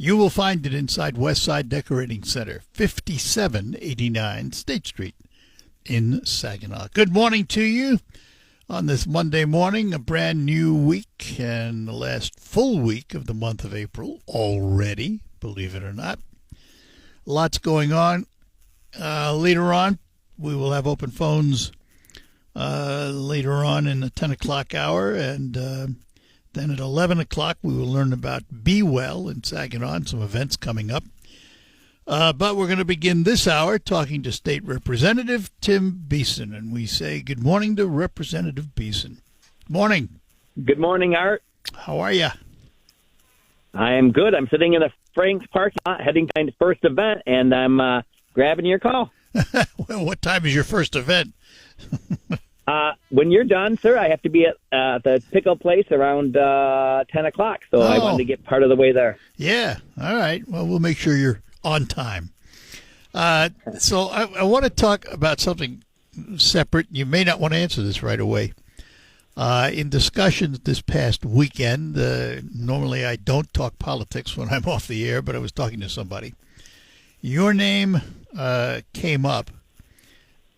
You will find it inside Westside Decorating Center, 5789 State Street in Saginaw. Good morning to you on this Monday morning, a brand new week and the last full week of the month of April already, believe it or not. Lots going on. Later on, we will have open phones later on in the 10 o'clock hour, and then at 11 o'clock, we will learn about Be Well in Saginaw and some events coming up. But we're going to begin this hour talking to State Representative Tim Beeson, and we say good morning to Representative Beeson. Morning. Good morning, Art. How are you? I am good. I'm sitting in the Frank's parking lot heading to my first event, and I'm grabbing your call. Well, what time is your first event? When you're done, sir, I have to be at the pickle place around 10 o'clock, so I wanted to get part of the way there. Yeah. All right. Well, we'll make sure you're on time. So I want to talk about something separate. You may not want to answer this right away. In discussions this past weekend, normally I don't talk politics when I'm off the air, but I was talking to somebody. Your name came up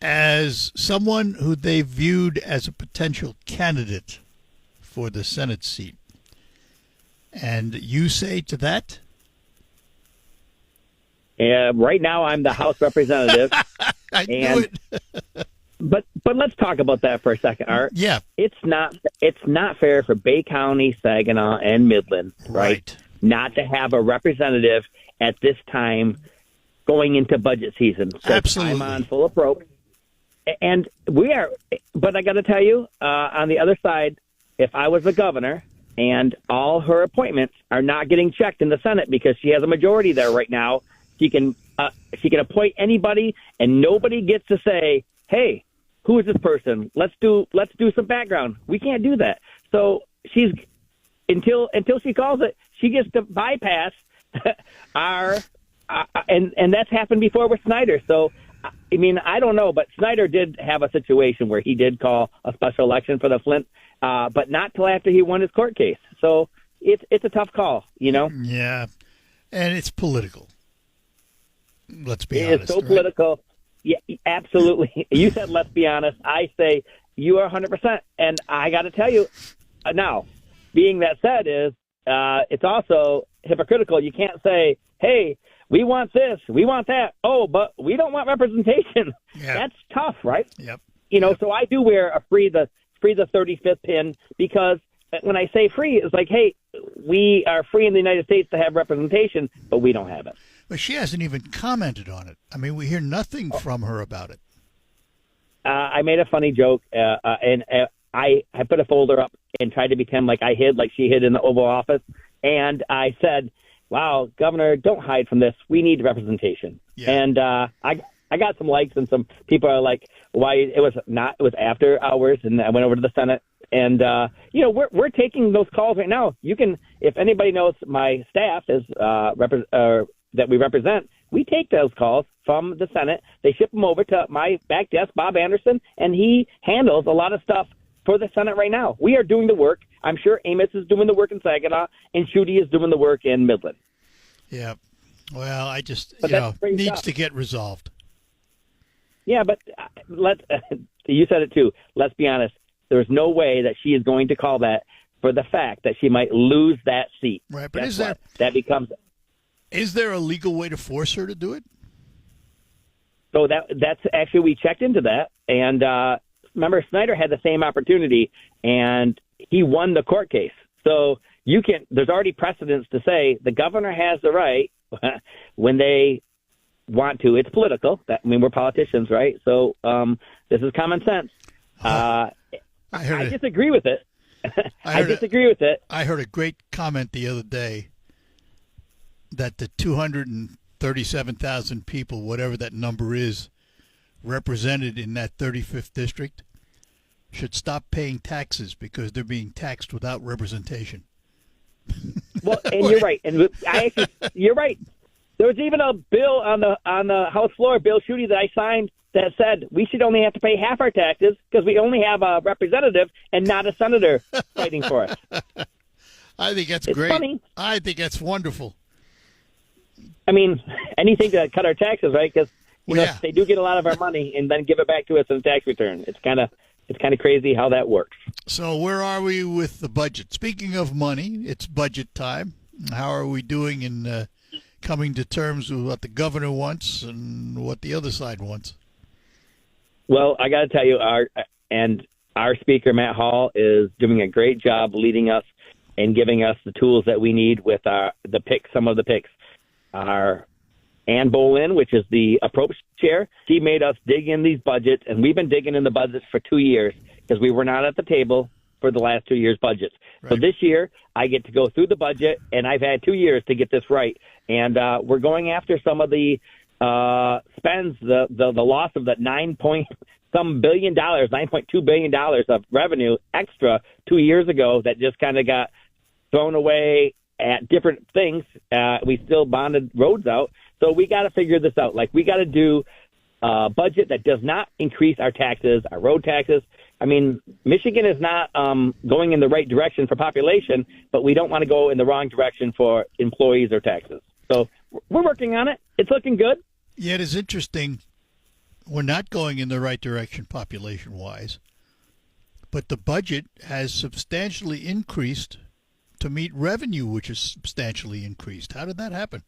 as someone who they viewed as a potential candidate for the Senate seat. And you say to that? Right now, I'm the House representative. I knew it. but let's talk about that for a second, Art. Yeah. It's not fair for Bay County, Saginaw, and Midland, right, not to have a representative at this time going into budget season. So Absolutely. I'm on full approach. And we are, but I got to tell you, on the other side, if I was the governor and all her appointments are not getting checked in the Senate because she has a majority there right now, she can appoint anybody and nobody gets to say, hey, who is this person? Let's do some background. We can't do that. So she's until she calls it, she gets to bypass our and that's happened before with Snyder. So. I mean, I don't know, but Snyder did have a situation where he did call a special election for the Flint, but not till after he won his court case. So it's a tough call, you know? Yeah, and it's political. Let's be honest. It's so political. Yeah, absolutely. You said, let's be honest. I say you are 100%. And I got to tell you, now, being that said is it's also hypocritical. You can't say, hey, we want this, we want that. Oh, but we don't want representation. Yeah. That's tough, right? Yep. You know, so I do wear a free the 35th pin because when I say free, it's like, hey, we are free in the United States to have representation, but we don't have it. But she hasn't even commented on it. I mean, we hear nothing from her about it. I made a funny joke, and I put a folder up and tried to pretend like I hid, like she hid in the Oval Office, and I said, wow, Governor, don't hide from this. We need representation. Yeah. And I got some likes, and some people are like, why? It was after hours, and I went over to the Senate. And, you know, we're taking those calls right now. You can, if anybody knows my staff is that we represent, we take those calls from the Senate. They ship them over to my back desk, Bob Anderson, and he handles a lot of stuff for the Senate right now. We are doing the work. I'm sure Amos is doing the work in Saginaw, and Schuette is doing the work in Midland. Yeah. Well, I just, needs stuff. to get resolved. Yeah, but you said it too. Let's be honest. There's no way that she is going to call that for the fact that she might lose that seat. Right, but is there a legal way to force her to do it? So that's actually, we checked into that, and remember, Snyder had the same opportunity, and he won the court case. So there's already precedence to say the governor has the right when they want to. It's political. We're politicians, right? So this is common sense. I disagree with it. I disagree with it. I heard a great comment the other day that the 237,000 people, whatever that number is, represented in that 35th district, should stop paying taxes because they're being taxed without representation. Well, and you're right. And you're right. There was even a bill on the House floor, Bill Schuette, that I signed that said we should only have to pay half our taxes because we only have a representative and not a senator fighting for us. I think that's it's great. Funny. I think that's wonderful. I mean, anything to cut our taxes, right? Because they do get a lot of our money and then give it back to us in a tax return. It's kind of crazy how that works. So where are we with the budget? Speaking of money, it's budget time. How are we doing in coming to terms with what the governor wants and what the other side wants? Well, I got to tell you, our speaker, Matt Hall, is doing a great job leading us and giving us the tools that we need with some of the picks. Our Ann Bolin, which is the approach chair, she made us dig in these budgets, and we've been digging in the budgets for 2 years because we were not at the table for the last 2 years' budgets. Right. So this year, I get to go through the budget, and I've had 2 years to get this right. And we're going after some of the spends, the loss of that $9.2 billion of revenue extra 2 years ago that just kind of got thrown away at different things. We still bonded roads out. So we got to figure this out. Like, we got to do a budget that does not increase our taxes, our road taxes. I mean, Michigan is not going in the right direction for population, but we don't want to go in the wrong direction for employees or taxes. So we're working on it. It's looking good. Yeah, it is interesting. We're not going in the right direction population-wise, but the budget has substantially increased to meet revenue, which is substantially increased. How did that happen?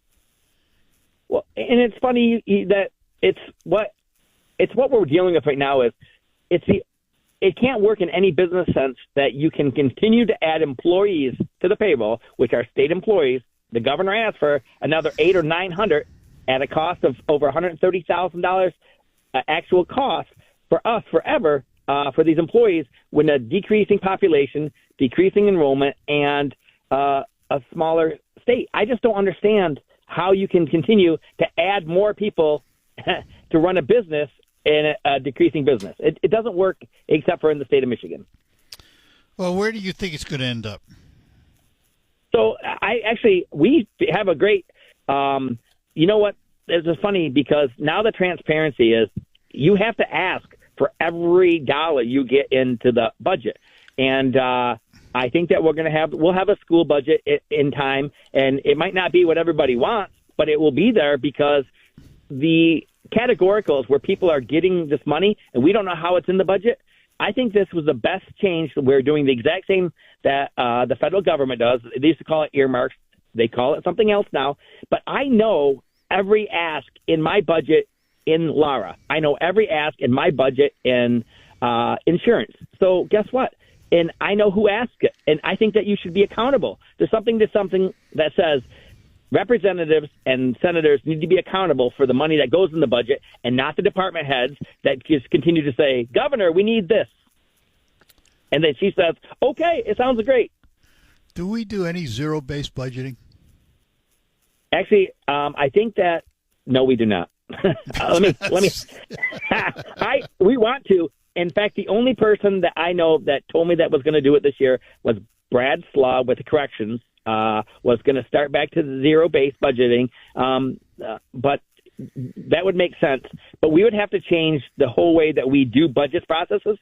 Well, and it's funny that it's what we're dealing with right now is it can't work in any business sense that you can continue to add employees to the payroll, which are state employees. The governor asked for another 800 or 900 at a cost of over $130,000 actual cost for us forever for these employees when a decreasing population, decreasing enrollment, and a smaller state. I just don't understand how you can continue to add more people to run a business in a decreasing business. It doesn't work except for in the state of Michigan. Well, where do you think it's going to end up? So we have a great, you know what? It's funny because now the transparency is you have to ask for every dollar you get into the budget. And I think that we'll have a school budget in time, and it might not be what everybody wants, but it will be there because the categoricals where people are getting this money and we don't know how it's in the budget. I think this was the best change. We're doing the exact same that the federal government does. They used to call it earmarks. They call it something else now. But I know every ask in my budget in Lara. I know every ask in my budget in insurance. So guess what? And I know who asked it. And I think that you should be accountable. There's something that says representatives and senators need to be accountable for the money that goes in the budget and not the department heads that just continue to say, Governor, we need this. And then she says, okay, it sounds great. Do we do any zero-based budgeting? Actually, I think that, no, we do not. let me. We want to. In fact, the only person that I know that told me that was going to do it this year was Brad Slaw with the corrections. Was going to start back to the zero-based budgeting, but that would make sense. But we would have to change the whole way that we do budget processes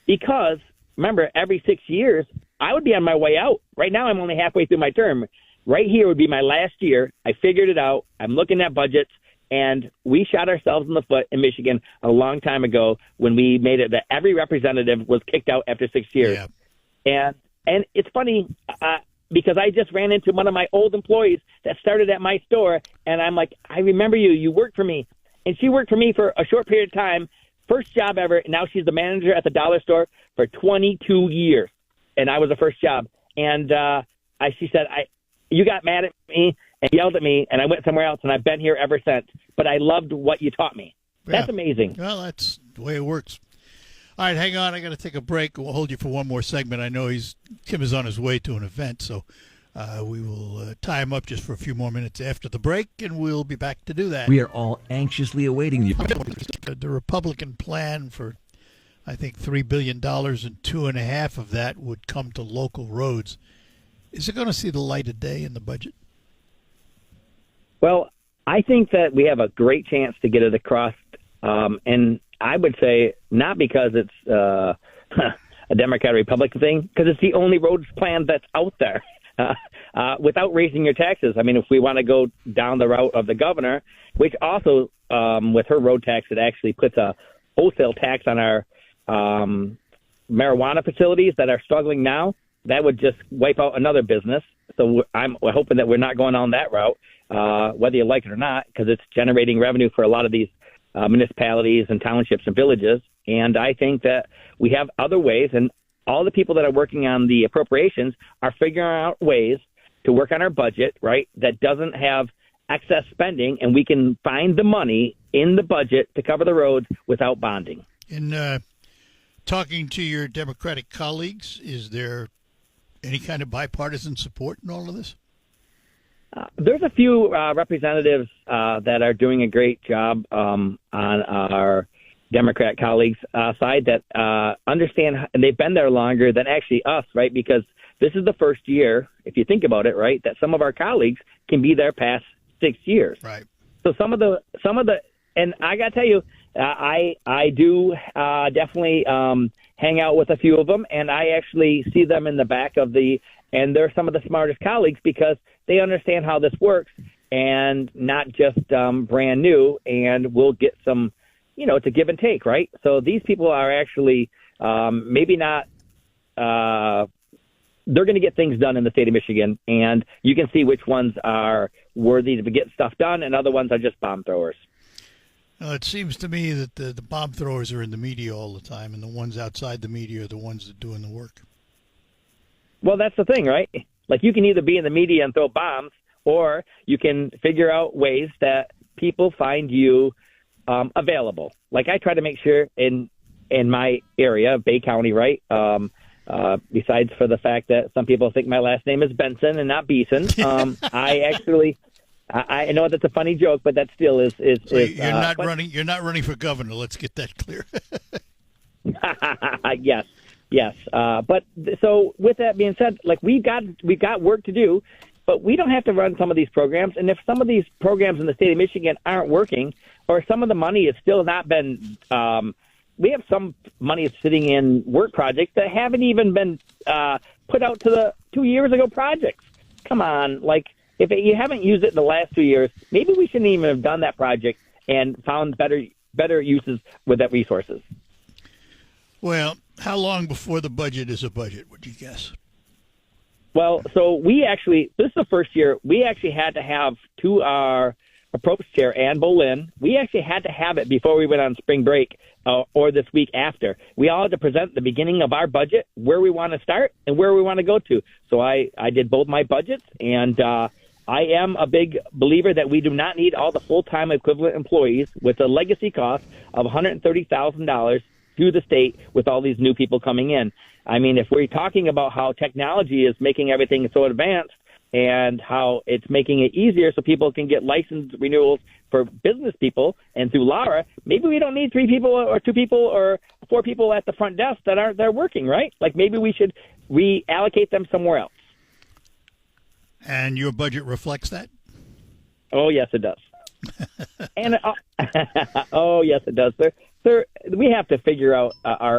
because, remember, every 6 years, I would be on my way out. Right now, I'm only halfway through my term. Right here would be my last year. I figured it out. I'm looking at budgets, and we shot ourselves in the foot in Michigan a long time ago when we made it that every representative was kicked out after 6 years. Yeah. And it's funny because I just ran into one of my old employees that started at my store, and I'm like, I remember you. You worked for me. And she worked for me for a short period of time, first job ever, and now she's the manager at the dollar store for 22 years. And I was the first job. And she said, you got mad at me and yelled at me, and I went somewhere else, and I've been here ever since. But I loved what you taught me. Yeah. That's amazing. Well, that's the way it works. All right, hang on. I got to take a break. We'll hold you for one more segment. I know Tim is on his way to an event, so we will tie him up just for a few more minutes after the break, and we'll be back to do that. We are all anxiously awaiting you. The Republican plan for, I think, $3 billion, and $2.5 billion of that would come to local roads. Is it going to see the light of day in the budget? Well, I think that we have a great chance to get it across, and I would say not because it's a Democrat-Republican thing, because it's the only roads plan that's out there. without raising your taxes. I mean, if we want to go down the route of the governor, which also with her road tax, it actually puts a wholesale tax on our marijuana facilities that are struggling now. That would just wipe out another business. So we're hoping that we're not going on that route, whether you like it or not, because it's generating revenue for a lot of these municipalities and townships and villages. And I think that we have other ways, and all the people that are working on the appropriations are figuring out ways to work on our budget, right, that doesn't have excess spending, and we can find the money in the budget to cover the roads without bonding. In talking to your Democratic colleagues, is there any kind of bipartisan support in all of this? There's a few representatives that are doing a great job on our Democrat colleagues' side that understand, and they've been there longer than actually us, right? Because this is the first year, if you think about it, right, that some of our colleagues can be there past 6 years. Right. So some of the, and I got to tell you, I do definitely hang out with a few of them, and I actually see them in the back of and they're some of the smartest colleagues because they understand how this works and not just brand new, and we'll get some, it's a give and take, right? So these people are actually maybe not, they're going to get things done in the state of Michigan, and you can see which ones are worthy to get stuff done and other ones are just bomb throwers. It seems to me that the bomb throwers are in the media all the time, and the ones outside the media are the ones that are doing the work. Well, that's the thing, right? Like, you can either be in the media and throw bombs, or you can figure out ways that people find you available. Like, I try to make sure in my area, Bay County, right? Besides for the fact that some people think my last name is Benson and not Beeson, I know that's a funny joke, but that still is. So you're not running. You're not running for governor. Let's get that clear. Yes. But so with that being said, like we've got work to do, but we don't have to run some of these programs. And if some of these programs in the state of Michigan aren't working, or some of the money has still not been, we have some money sitting in work projects that haven't even been put out to the 2 years ago projects. Come on, like. If you haven't used it in the last 2 years, maybe we shouldn't even have done that project and found better uses with that resources. Well, how long before the budget is a budget, would you guess? Well, so this is the first year, we actually had to have to our approach chair, Ann Bolin, we actually had to have it before we went on spring break or this week after. We all had to present the beginning of our budget, where we want to start and where we want to go to. So I did both my budgets, and I am a big believer that we do not need all the full-time equivalent employees with a legacy cost of $130,000 to the state with all these new people coming in. I mean, if we're talking about how technology is making everything so advanced and how it's making it easier so people can get license renewals for business people and through Lara, maybe we don't need 3 people or 2 people or 4 people at the front desk that aren't there working, right? Like maybe we should reallocate them somewhere else. And your budget reflects that? Oh, yes, it does. And oh, yes, it does, sir. We have to figure out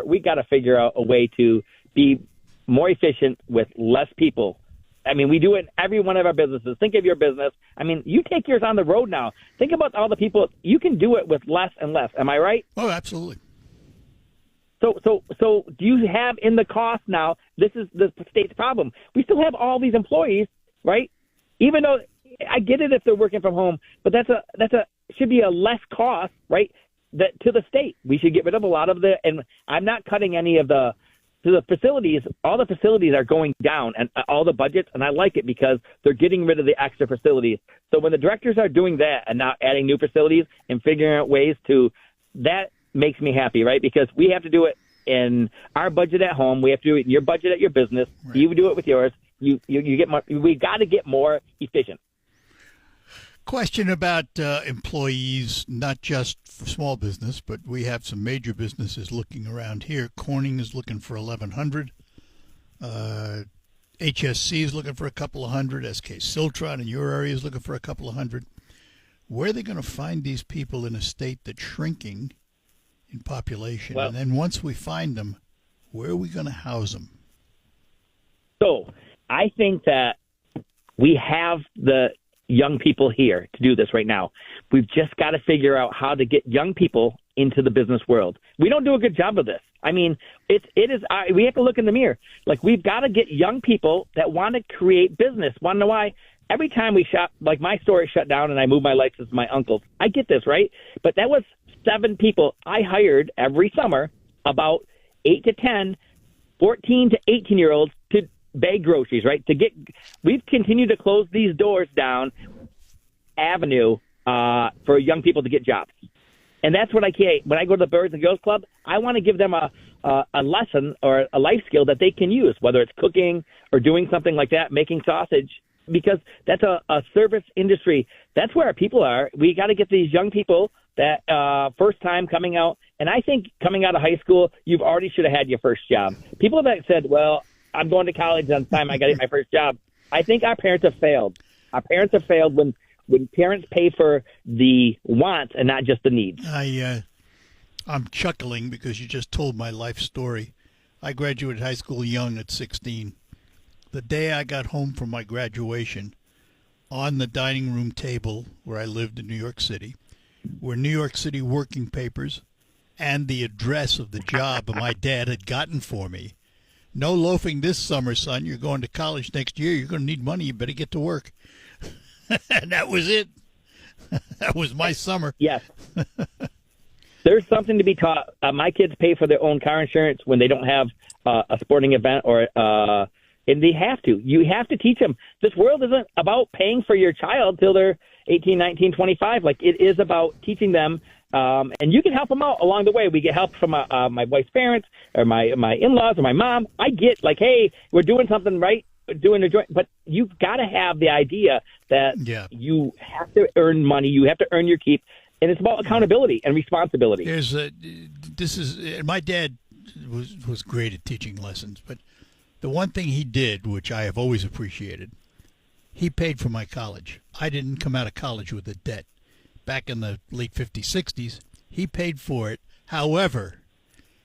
we got to figure out a way to be more efficient with less people. I mean, we do it in every one of our businesses. Think of your business. I mean, you take yours on the road now. Think about all the people. You can do it with less and less. Am I right? Oh, absolutely. So do you have in the cost now? This is the state's problem. We still have all these employees, right? Even though I get it if they're working from home, but that's should be a less cost, right? That to the state. We should get rid of a lot of and I'm not cutting any of the facilities. All the facilities are going down and all the budgets, and I like it because they're getting rid of the extra facilities. So when the directors are doing that and not adding new facilities and figuring out ways that makes me happy, right? Because we have to do it in our budget at home. We have to do it in your budget at your business. Right. You do it with yours. You get more. We got to get more efficient. Question about employees, not just for small business, but we have some major businesses looking around here. Corning is looking for 1,100. HSC is looking for a couple of hundred. SK Siltron in your area is looking for a couple of hundred. Where are they going to find these people in a state that's shrinking in population? Well, and then once we find them, where are we going to house them? So I think that we have the young people here to do this right now. We've just got to figure out how to get young people into the business world. We don't do a good job of this. I mean, it is. We have to look in the mirror. Like, we've got to get young people that want to create business. Want to know why? Every time we shop, like my store is shut down and I move my license to my uncle's. I get this, right? But that was 7 people I hired every summer, about 8 to 10, 14 to 18-year-olds to bag groceries, right? We've continued to close these doors down avenue for young people to get jobs. And that's what I can't. When I go to the Boys and Girls Club, I want to give them a lesson or a life skill that they can use, whether it's cooking or doing something like that, making sausage, because that's a service industry. That's where our people are. We got to get these young people that first time coming out. And I think coming out of high school, you've already should have had your first job. People that said, well, I'm going to college on time I got to get my first job. I think our parents have failed. Our parents have failed when parents pay for the wants and not just the needs. I'm chuckling because you just told my life story. I graduated high school young at 16. The day I got home from my graduation, on the dining room table where I lived in New York City were New York City working papers and the address of the job my dad had gotten for me. No loafing this summer, son. You're going to college next year. You're going to need money. You better get to work. And that was it. That was my summer. Yes. There's something to be taught. My kids pay for their own car insurance when they don't have a sporting event and they have to. You have to teach them. This world isn't about paying for your child till they're 18, 19, 25. Like, it is about teaching them. And you can help them out along the way. We get help from my wife's parents or my in-laws or my mom. I get like, hey, we're doing something right, doing a joint, but you've got to have the idea that you have to earn money. You have to earn your keep. And it's about accountability and responsibility. My dad was great at teaching lessons, but the one thing he did, which I have always appreciated, he paid for my college. I didn't come out of college with a debt. Back in the late 50s, 60s, he paid for it. However,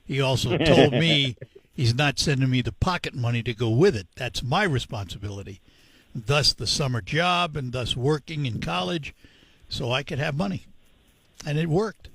he also told me he's not sending me the pocket money to go with it. That's my responsibility. Thus the summer job and thus working in college so I could have money. And it worked.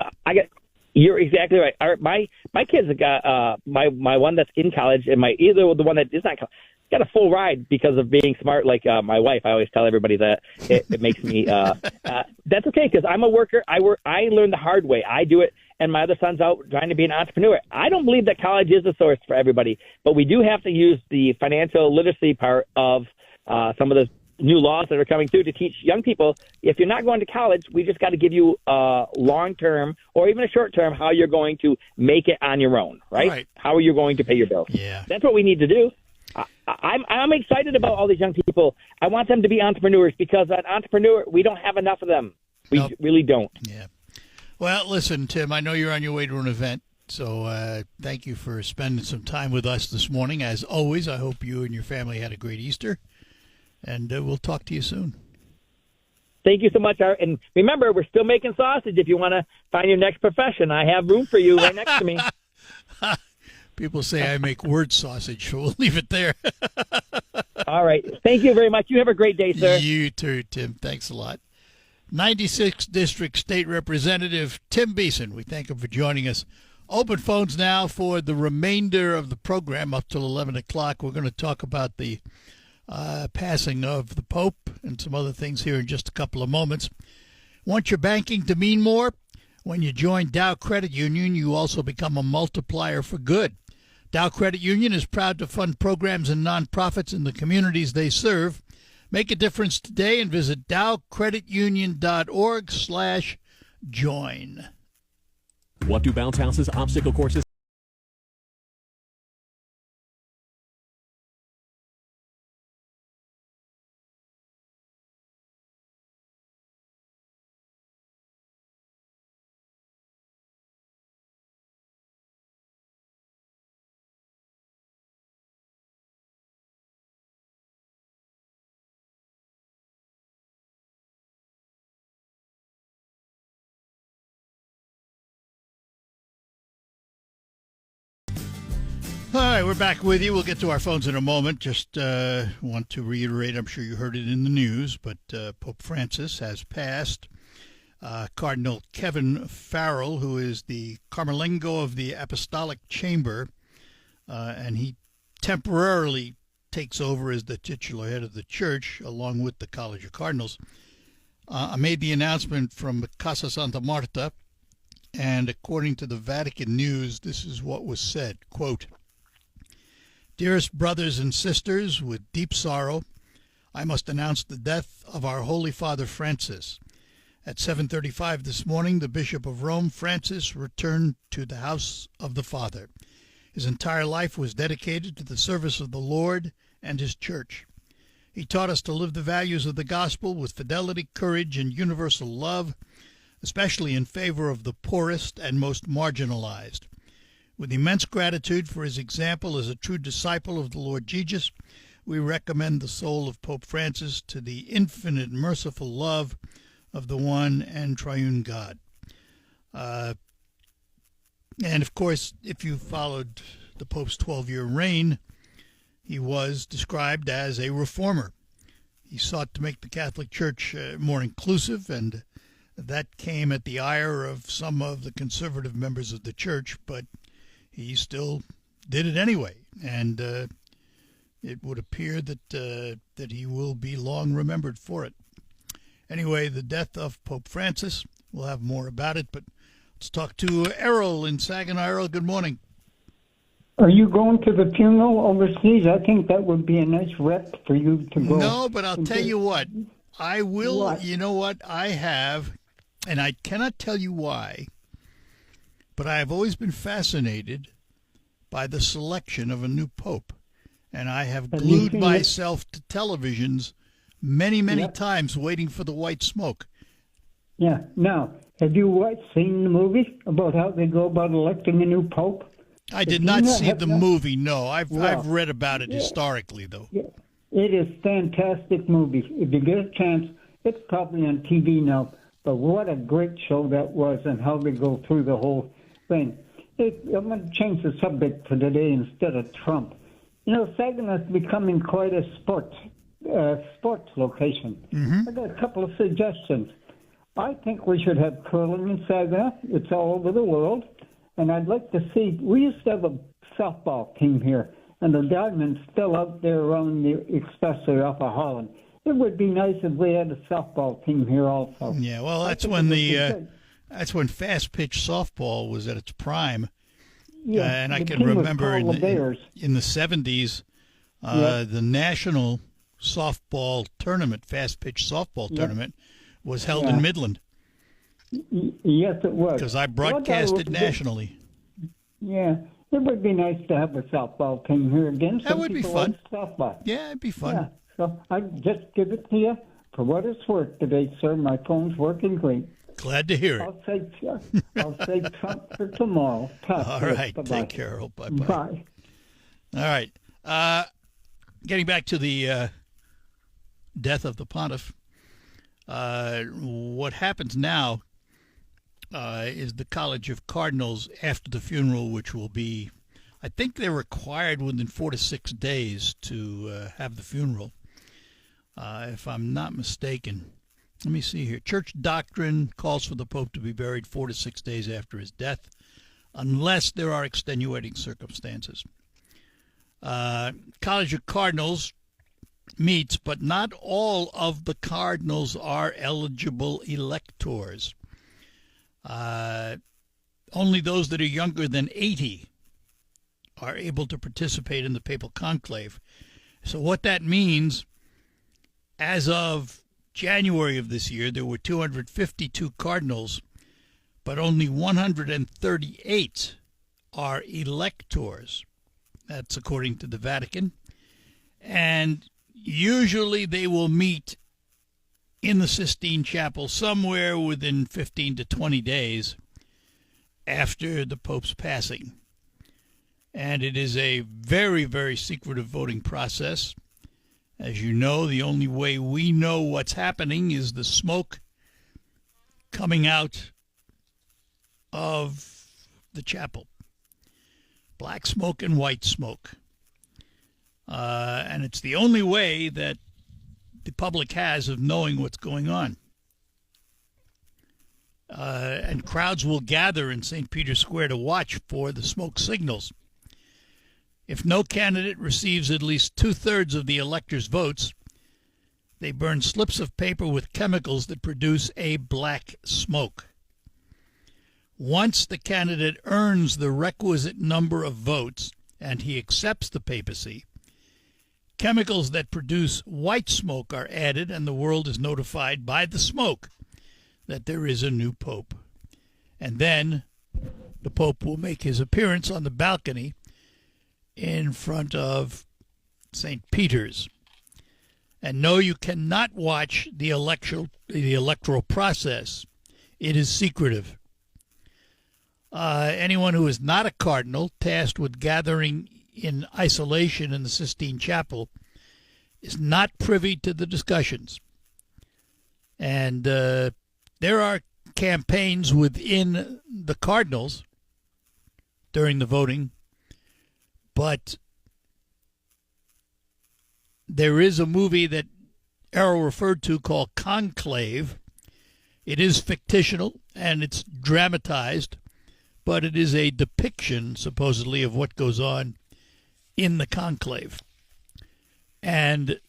You're exactly right. My kids have got my one that's in college and the one that is not college got a full ride because of being smart. Like my wife, I always tell everybody that it makes me. That's okay because I'm a worker. I learned the hard way. I do it, and my other son's out trying to be an entrepreneur. I don't believe that college is the source for everybody, but we do have to use the financial literacy part of some of the new laws that are coming through to teach young people, if you're not going to college, we just got to give you a long-term or even a short-term how you're going to make it on your own, right? How are you going to pay your bills? Yeah. That's what we need to do. I'm excited about all these young people. I want them to be entrepreneurs because an entrepreneur, we don't have enough of them. We really don't. Yeah. Well, listen, Tim, I know you're on your way to an event, so thank you for spending some time with us this morning. As always, I hope you and your family had a great Easter. And we'll talk to you soon. Thank you so much, Art. And remember, we're still making sausage if you want to find your next profession. I have room for you right next to me. People say I make word sausage, so we'll leave it there. All right. Thank you very much. You have a great day, sir. You too, Tim. Thanks a lot. 96th District State Representative Tim Beeson. We thank him for joining us. Open phones now for the remainder of the program up till 11 o'clock. We're going to talk about the passing of the Pope and some other things here in just a couple of moments. Want your banking to mean more? When you join Dow Credit Union, you also become a multiplier for good. Dow Credit Union is proud to fund programs and nonprofits in the communities they serve. Make a difference today and visit dowcreditunion.org/join. Want to bounce houses, obstacle courses, All right, we're back with you. We'll get to our phones in a moment. Just want to reiterate, I'm sure you heard it in the news, but Pope Francis has passed. Cardinal Kevin Farrell, who is the Camerlengo of the Apostolic Chamber, and he temporarily takes over as the titular head of the church, along with the College of Cardinals. I made the announcement from Casa Santa Marta, and according to the Vatican News, this is what was said, quote, "Dearest brothers and sisters, with deep sorrow, I must announce the death of our Holy Father Francis. At 7:35 this morning, the Bishop of Rome, Francis, returned to the house of the Father. His entire life was dedicated to the service of the Lord and His Church. He taught us to live the values of the gospel with fidelity, courage, and universal love, especially in favor of the poorest and most marginalized. With immense gratitude for his example as a true disciple of the Lord Jesus, we recommend the soul of Pope Francis to the infinite merciful love of the one and triune God." And of course, if you followed the Pope's 12-year reign, he was described as a reformer. He sought to make the Catholic Church more inclusive, and that came at the ire of some of the conservative members of the church, but he still did it anyway, and it would appear that he will be long remembered for it. Anyway, the death of Pope Francis, we'll have more about it, but let's talk to Errol in Saginaw. Errol, good morning. Are you going to the funeral overseas? I think that would be a nice rep for you to go. No, but I'll tell you what. I will, What? You know what? I have, and I cannot tell you why, but I have always been fascinated by the selection of a new pope. And I have Have you glued seen myself to televisions many, many Yep. times waiting for the white smoke. Yeah. Now, have you seen the movie about how they go about electing a new pope? I did you not not see have the not- movie, no. I've Well, read about it historically, though. Yeah. It is fantastic movie. If you get a chance, it's probably on TV now. But what a great show that was, and how they go through the whole thing. I'm going to change the subject for today instead of Trump. You know, Saginaw is becoming quite a sports location. I got a couple of suggestions. I think we should have curling in Saginaw. It's all over the world. And I'd like to see, we used to have a softball team here, and the Diamond's still out there around the, especially off of Holland. It would be nice if we had a softball team here also. Yeah, well, that's think when it would be good. that's when fast pitch softball was at its prime. Yeah, And I the can team was remember called the Bears. in the 70s, the national softball tournament, fast pitch softball tournament, was held in Midland Yes, it was. because I Well, broadcast thought it was good. nationally. Yeah, it would be nice to have a softball team here again. That Some would be people fun. like softball. Yeah, it'd be fun. Yeah, so I just give it to you for what it's worth today, sir. My phone's working great. Glad to hear it. I'll say Trump for tomorrow. Talk All to you. right, Bye-bye. take care. Bye-bye. Bye. All right. Getting back to the death of the pontiff, what happens now is the College of Cardinals, after the funeral, which will be, I think they're required within 4 to 6 days to have the funeral, if I'm not mistaken. Let me see here. Church doctrine calls for the Pope to be buried 4 to 6 days after his death, unless there are extenuating circumstances. College of Cardinals meets, but not all of the cardinals are eligible electors. Only those that are younger than 80 are able to participate in the papal conclave. So what that means, as of January of this year, there were 252 cardinals, but only 138 are electors. That's according to the Vatican. And usually they will meet in the Sistine Chapel somewhere within 15 to 20 days after the Pope's passing. And it is a very, very secretive voting process. As you know, the only way we know what's happening is the smoke coming out of the chapel. black smoke and white smoke. And it's the only way that the public has of knowing what's going on. And crowds will gather in St. Peter's Square to watch for the smoke signals. If no candidate receives at least 2/3 of the electors' votes, they burn slips of paper with chemicals that produce a black smoke. Once the candidate earns the requisite number of votes and he accepts the papacy, chemicals that produce white smoke are added, and the world is notified by the smoke that there is a new pope. And then the pope will make his appearance on the balcony in front of St. Peter's. And no, you cannot watch the electoral process. It is secretive. Anyone who is not a cardinal, tasked with gathering in isolation in the Sistine Chapel, is not privy to the discussions. And there are campaigns within the cardinals during the voting, but there is a movie that Errol referred to called Conclave. It is fictional and it's dramatized, but it is a depiction, supposedly, of what goes on in the conclave. And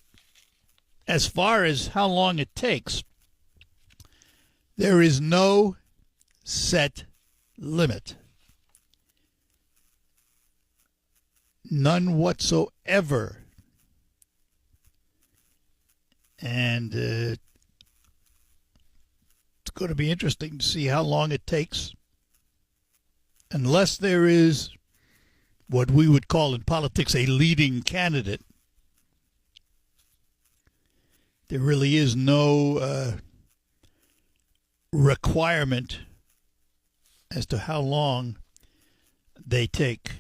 as far as how long it takes, there is no set limit. None whatsoever. And it's going to be interesting to see how long it takes. Unless there is what we would call in politics a leading candidate, there really is no requirement as to how long they take.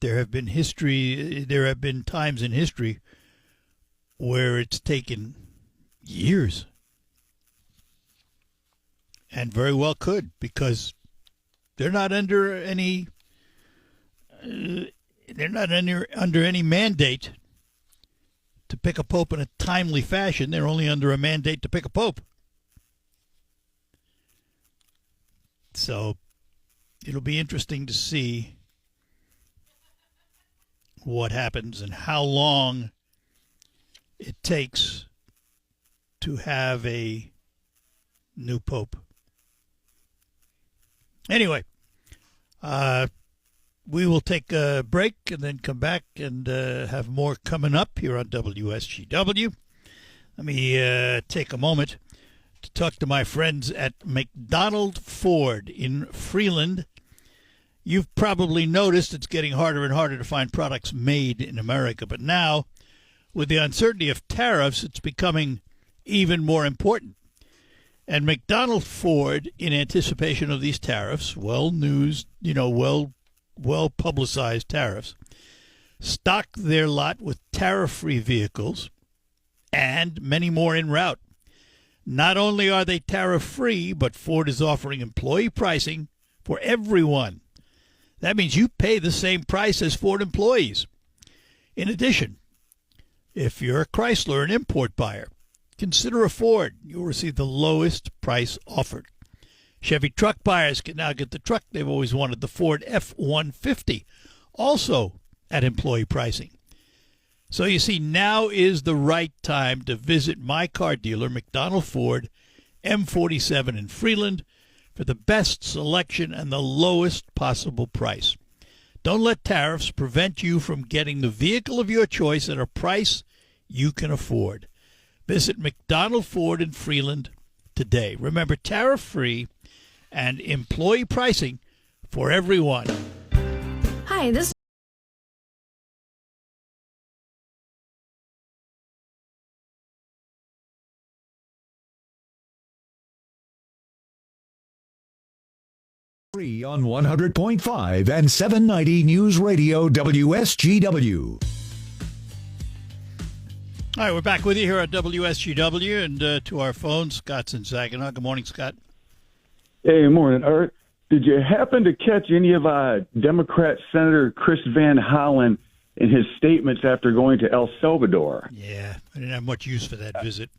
There have been times in history where it's taken years. And very well could, because they're not under any under any mandate to pick a pope in a timely fashion. They're only under a mandate to pick a pope. So it'll be interesting to see what happens and how long it takes to have a new pope. Anyway, we will take a break and then come back and have more coming up here on WSGW. Let me take a moment to talk to my friends at McDonald Ford in Freeland. You've probably noticed it's getting harder and harder to find products made in America, but now, with the uncertainty of tariffs, it's becoming even more important. And McDonald Ford, in anticipation of these tariffs, well-publicized tariffs, stocked their lot with tariff-free vehicles and many more en route. Not only are they tariff-free, but Ford is offering employee pricing for everyone. That means you pay the same price as Ford employees. In addition, if you're a Chrysler, an import buyer, consider a Ford. You'll receive the lowest price offered. Chevy truck buyers can now get the truck they've always wanted, the Ford F-150, also at employee pricing. So you see, now is the right time to visit my car dealer, McDonald Ford, M47 in Freeland, for the best selection and the lowest possible price. Don't let tariffs prevent you from getting the vehicle of your choice at a price you can afford. Visit McDonald Ford in Freeland today. Remember, tariff-free and employee pricing for everyone. Hi, this Free on 100.5 and 790 News Radio WSGW. All right, we're back with you here at WSGW, and to our phone, Scott's in Saginaw. Good morning, Scott. Hey, morning, Art. Did you happen to catch any of Democrat Senator Chris Van Hollen in his statements after going to El Salvador? Yeah, I didn't have much use for that visit.